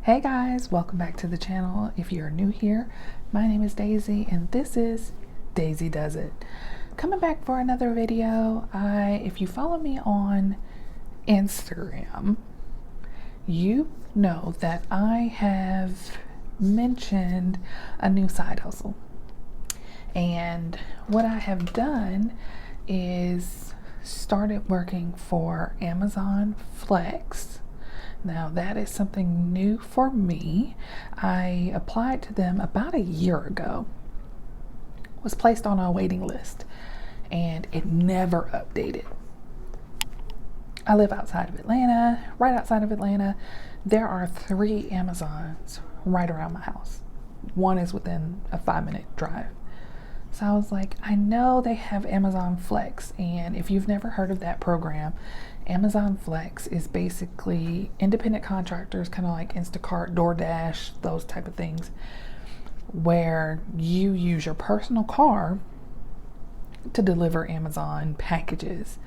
Hey guys, welcome back to the channel. If you're new here, my name is Daisy and this is Daisy Does It. Coming back for another video. If you follow me on Instagram, you know that I have mentioned a new side hustle. And what I have done is started working for Amazon Flex. Now that is something new for me. I applied to them about a year ago, was placed on a waiting list, and it never updated. I live outside of Atlanta, right outside of Atlanta. There are 3 Amazons right around my house. One is within a 5-minute drive. So I was like, I know they have Amazon Flex, and if you've never heard of that program, Amazon Flex is basically independent contractors, kind of like Instacart, DoorDash, those type of things, where you use your personal car to deliver Amazon packages.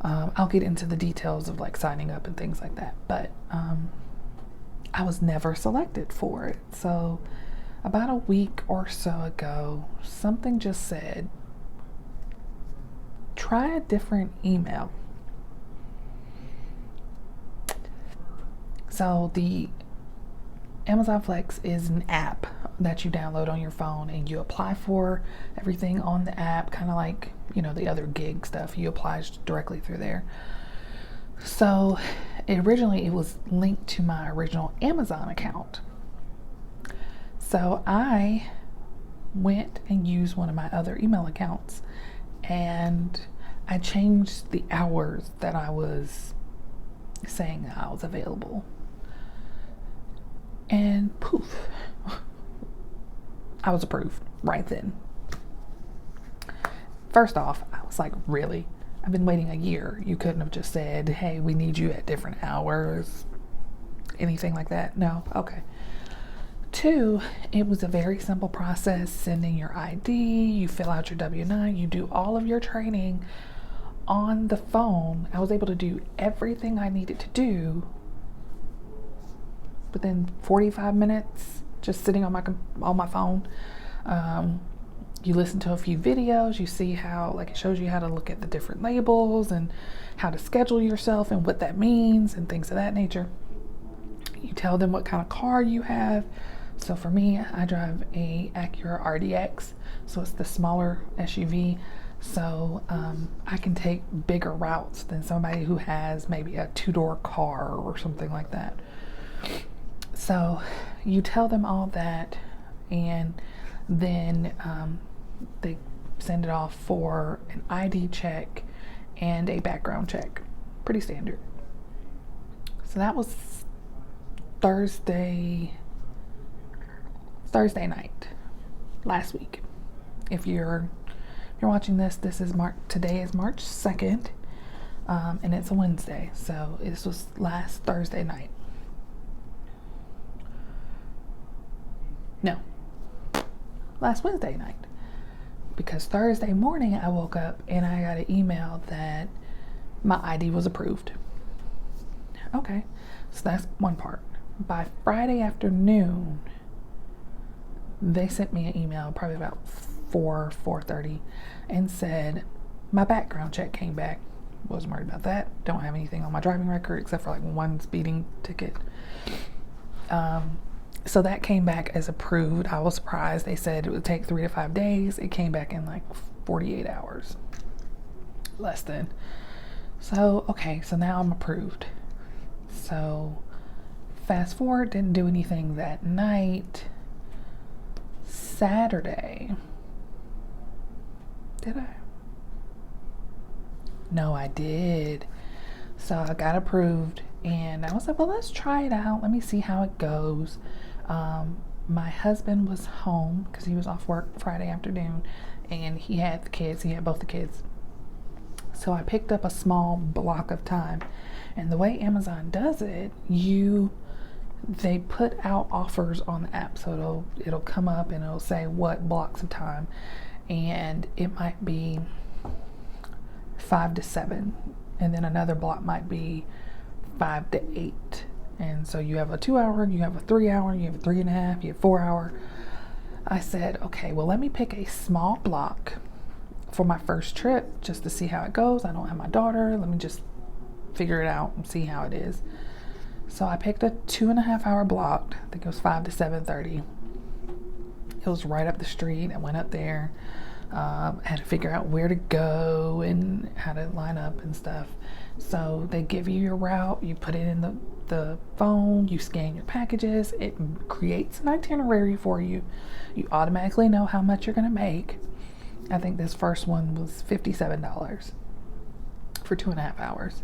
I'll get into the details of like signing up and things like that, but I was never selected for it. So about a week or so ago, something just said, try a different email. So the Amazon Flex is an app that you download on your phone and you apply for everything on the app, kind of like, the other gig stuff. You apply directly through there. So originally it was linked to my original Amazon account. So I went and used one of my other email accounts and I changed the hours that I was saying I was available. And poof, I was approved right then. First off, I was like, really? I've been waiting a year. You couldn't have just said, hey, we need you at different hours, anything like that? No? Okay. 2, it was a very simple process, sending your ID, you fill out your W-9, you do all of your training on the phone. I was able to do everything I needed to do within 45 minutes, just sitting on my phone. You listen to a few videos, you see how, like, it shows you how to look at the different labels and how to schedule yourself and what that means and things of that nature. You tell them what kind of car you have. So for me, I drive a Acura RDX, so it's the smaller SUV. So I can take bigger routes than somebody who has maybe a 2-door car or something like that. So you tell them all that, and then they send it off for an ID check and a background check. Pretty standard. So that was Thursday night last week. If you're watching this, today is March 2nd, and it's a Wednesday, so this was last Thursday night. No, last Wednesday night, because Thursday morning I woke up and I got an email that my ID was approved. Okay, so that's one part. By Friday afternoon, they sent me an email probably about 4:30 and said my background check came back. Wasn't worried about that. Don't have anything on my driving record except for like one speeding ticket. So that came back as approved. I was surprised. They said it would take 3 to 5 days. It came back in like 48 hours. Less than. So, okay, so now I'm approved. So fast forward, didn't do anything that night. Saturday. Did I? No, I did. So I got approved and I was like, well, let's try it out. Let me see how it goes. My husband was home because he was off work Friday afternoon and he had the kids. He had both the kids. So I picked up a small block of time. And the way Amazon does it, they put out offers on the app. So it'll come up and it'll say what blocks of time. And it might be 5 to 7. And then another block might be 5 to 8. And so you have a 2 hour, you have a 3 hour, you have a 3.5, you have 4 hour. I said, okay, well, let me pick a small block for my first trip just to see how it goes. I don't have my daughter. Let me just figure it out and see how it is. So I picked a 2.5 hour block. I think it was 5 to 7:30. It was right up the street. I went up there, had to figure out where to go and how to line up and stuff. So they give you your route, you put it in the phone, you scan your packages, it creates an itinerary for you. You automatically know how much you're going to make. I think this first one was $57 for 2.5 hours.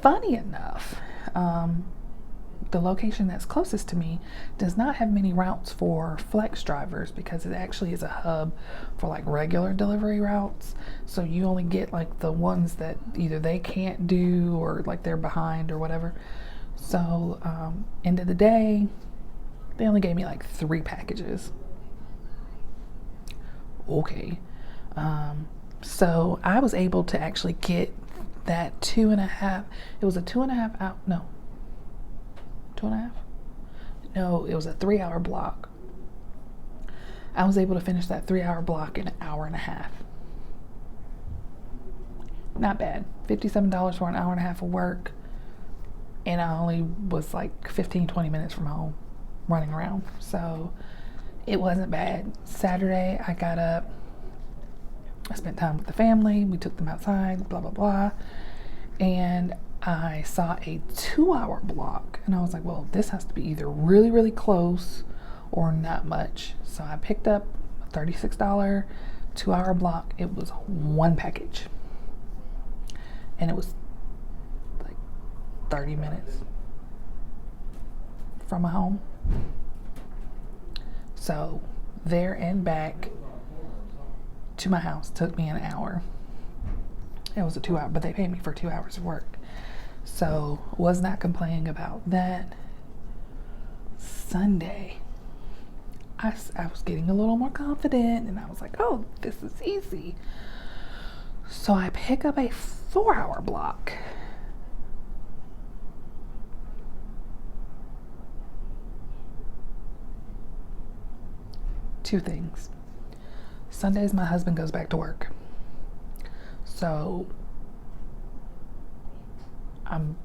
Funny enough, the location that's closest to me does not have many routes for flex drivers because it actually is a hub for like regular delivery routes. So you only get like the ones that either they can't do or like they're behind or whatever. So end of the day, they only gave me like 3 packages. Okay. So I was able to actually get that 2.5, it was a 2.5 hour, no, 2.5? No, it was a 3 hour block. I was able to finish that 3 hour block in an hour and a half. Not bad. $57 for an hour and a half of work. And I only was like 15-20 minutes from home running around. So it wasn't bad. Saturday, I got up. I spent time with the family. We took them outside, blah, blah, blah. And I saw a 2 hour block. And I was like, well, this has to be either really, really close or not much. So I picked up a $36 2 hour block. It was 1 package. And it was like 30 minutes from my home. So there and back to my house took me an hour. It was a 2 hour, but they paid me for 2 hours of work. So was not complaining about that. Sunday, I was getting a little more confident and I was like, oh, this is easy. So I pick up a 4 hour block. Two things. Sundays, my husband goes back to work. So I'm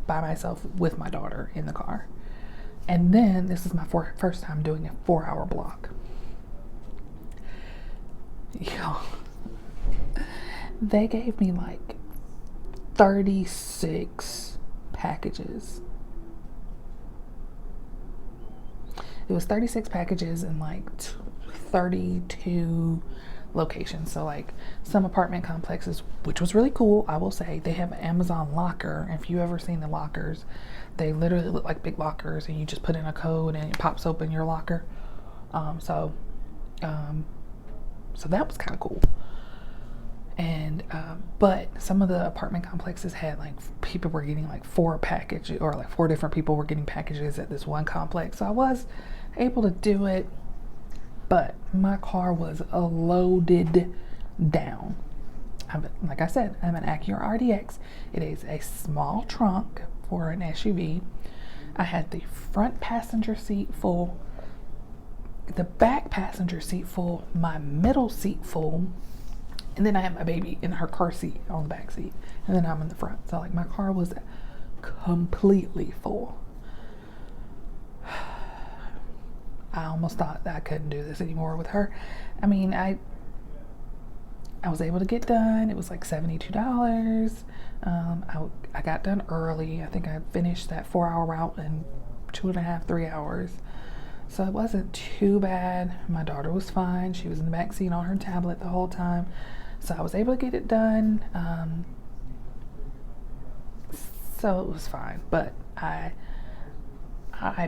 by myself with my daughter in the car. And then this is my first time doing a 4 hour block. Yo, they gave me like 36 packages. It was 36 packages in like 32 locations. So like some apartment complexes, which was really cool, I will say. They have an Amazon locker. If you ever seen the lockers, they literally look like big lockers and you just put in a code and it pops open your locker. So that was kind of cool. And but some of the apartment complexes had like people were getting like 4 packages, or like 4 different people were getting packages at this one complex. So I was able to do it, but my car was loaded down. Like I said, I'm an Acura RDX. It is a small trunk for an SUV. I had the front passenger seat full, the back passenger seat full, my middle seat full, and then I had my baby in her car seat on the back seat, and then I'm in the front. So like my car was completely full. I almost thought that I couldn't do this anymore with her. I mean, I was able to get done. It was like $72. I got done early. I think I finished that 4 hour route in 2.5, 3 hours. So it wasn't too bad. My daughter was fine. She was in the back seat on her tablet the whole time. So I was able to get it done. So it was fine. But I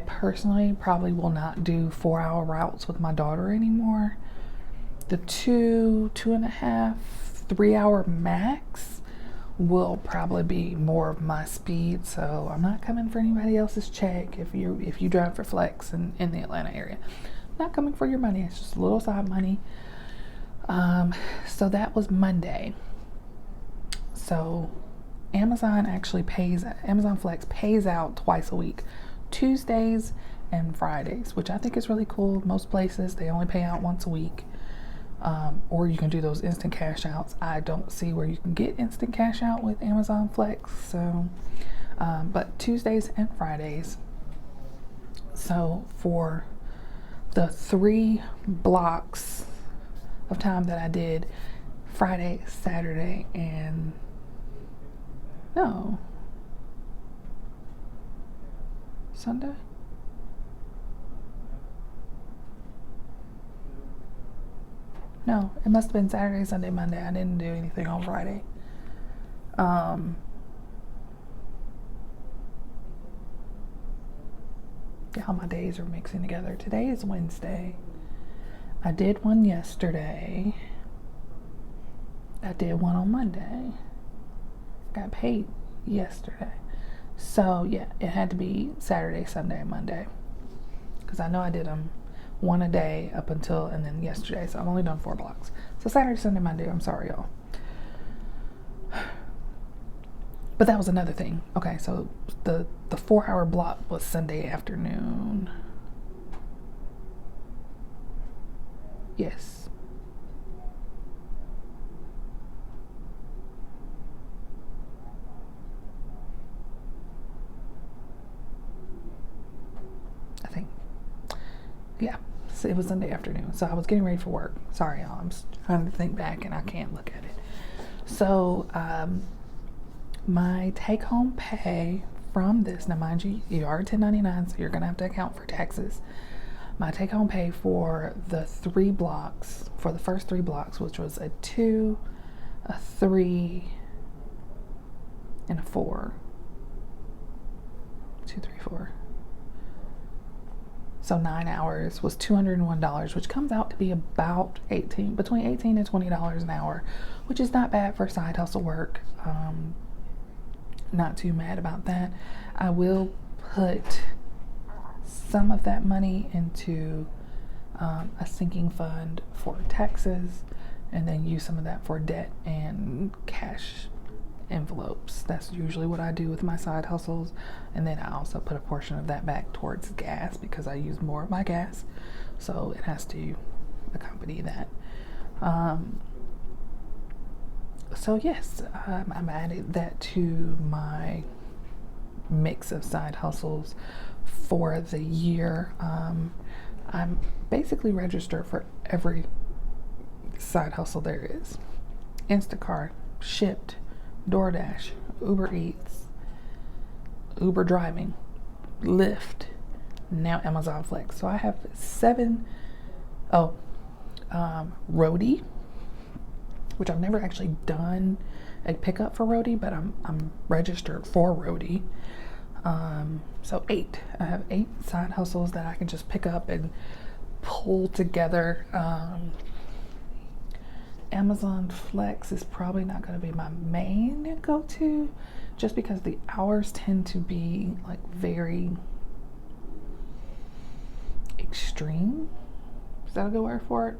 personally probably will not do 4 hour routes with my daughter anymore. The 2.5, 3 hour max will probably be more of my speed. So I'm not coming for anybody else's check if you drive for Flex in the Atlanta area. I'm not coming for your money. It's just a little side money. So that was Monday. So Amazon Flex pays out twice a week, Tuesdays and Fridays, which I think is really cool. Most places, they only pay out once a week. Or you can do those instant cash outs. I don't see where you can get instant cash out with Amazon Flex. So, but Tuesdays and Fridays. So for the 3 blocks of time that I did, Friday, Saturday, and Sunday? No, it must have been Saturday, Sunday, Monday. I didn't do anything on Friday. Yeah, all my days are mixing together. Today is Wednesday. I did one yesterday. I did one on Monday. Got paid yesterday. So yeah, it had to be Saturday, Sunday, Monday. Because I know I did them one a day up until, and then yesterday. So I've only done 4 blocks. So Saturday, Sunday, Monday. I'm sorry, y'all. But that was another thing. Okay, so the 4-hour block was Sunday afternoon. Yes. I think. Yeah, so it was Sunday afternoon. So I was getting ready for work. Sorry, y'all. I'm trying to think back and I can't look at it. So, my take-home pay from this, now mind you, you are 1099, so you're going to have to account for taxes. My take-home pay for the 3 blocks, for the first 3 blocks, which was a 2, a 3, and a 4. 2, 3, 4. So 9 hours was $201, which comes out to be about between $18 and $20 an hour, which is not bad for side hustle work. Not too mad about that. I will put some of that money into a sinking fund for taxes, and then use some of that for debt and cash envelopes. That's usually what I do with my side hustles. And then I also put a portion of that back towards gas because I use more of my gas, so it has to accompany that. So yes, I'm adding that to my mix of side hustles for the year. I'm basically registered for every side hustle there is. Instacart, Shipt, DoorDash, Uber Eats, Uber driving, Lyft, now Amazon Flex. So I have 7. Roadie, which I've never actually done a pickup for Roadie, but I'm registered for Roadie. So 8. I have 8 side hustles that I can just pick up and pull together. Amazon Flex is probably not going to be my main go-to, just because the hours tend to be like very extreme. Is that a good word for it?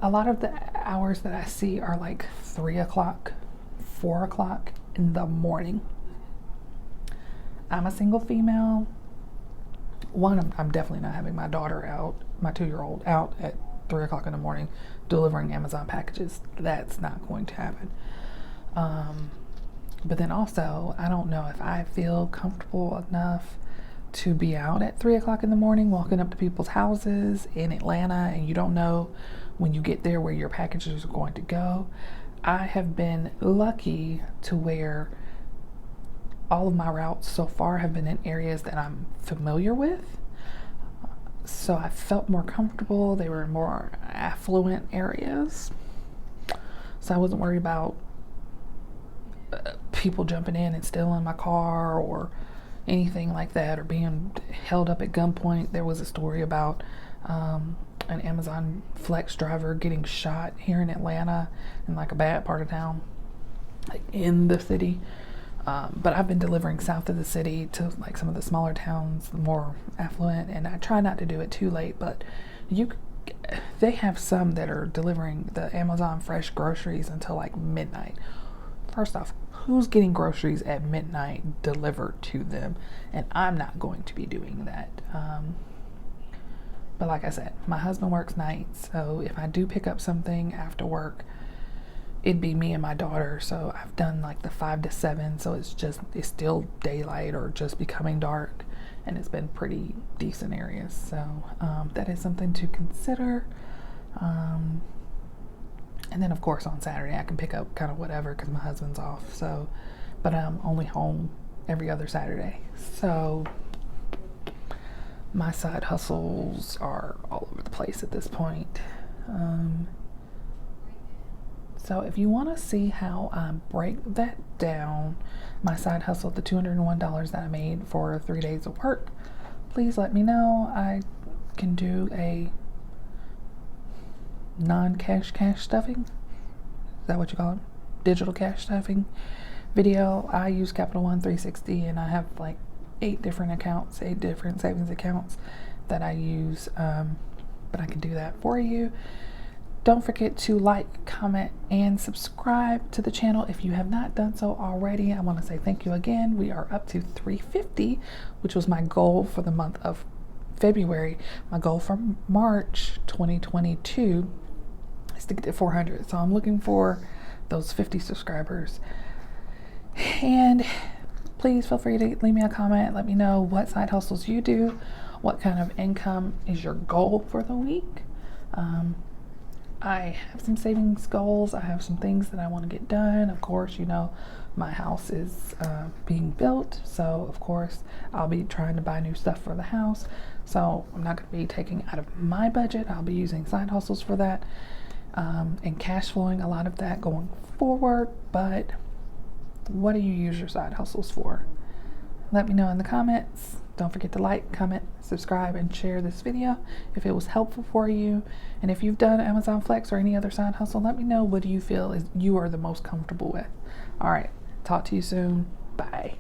A lot of the hours that I see are like 3 o'clock, 4 o'clock in the morning. I'm a single female. One, I'm definitely not having my daughter out, my 2-year-old out at 3 o'clock in the morning delivering Amazon packages. That's not going to happen. But then also, I don't know if I feel comfortable enough to be out at 3 o'clock in the morning walking up to people's houses in Atlanta, and you don't know when you get there where your packages are going to go. I have been lucky to where all of my routes so far have been in areas that I'm familiar with. So I felt more comfortable. They were more affluent areas. So I wasn't worried about people jumping in and stealing my car or anything like that, or being held up at gunpoint. There was a story about an Amazon Flex driver getting shot here in Atlanta, in like a bad part of town, like in the city. But I've been delivering south of the city to like some of the smaller towns, the more affluent, and I try not to do it too late, but they have some that are delivering the Amazon fresh groceries until like midnight. First off, who's getting groceries at midnight delivered to them? And I'm not going to be doing that. But like I said, my husband works nights, so if I do pick up something after work, it'd be me and my daughter. So I've done like the 5 to 7, so it's still daylight or just becoming dark, and it's been pretty decent areas. So that is something to consider. And then of course on Saturday I can pick up kind of whatever because my husband's off. So, but I'm only home every other Saturday. So my side hustles are all over the place at this point. So if you want to see how I break that down, my side hustle, the $201 that I made for 3 days of work, please let me know. I can do a non-cash stuffing. Is that what you call it? Digital cash stuffing video. I use Capital One 360, and I have like 8 different accounts, 8 different savings accounts that I use. But I can do that for you. Don't forget to like, comment, and subscribe to the channel if you have not done so already. I want to say thank you again. We are up to 350, which was my goal for the month of February. My goal for March 2022 is to get to 400. So I'm looking for those 50 subscribers. And please feel free to leave me a comment. Let me know what side hustles you do. What kind of income is your goal for the week? I have some savings goals. I have some things that I want to get done. Of course, you know, my house is being built. So of course I'll be trying to buy new stuff for the house. So I'm not going to be taking out of my budget. I'll be using side hustles for that, and cash flowing a lot of that going forward. But what do you use your side hustles for? Let me know in the comments. Don't forget to like, comment, subscribe, and share this video if it was helpful for you. And if you've done Amazon Flex or any other side hustle, let me know what do you feel is you are the most comfortable with. All right, talk to you soon. Bye.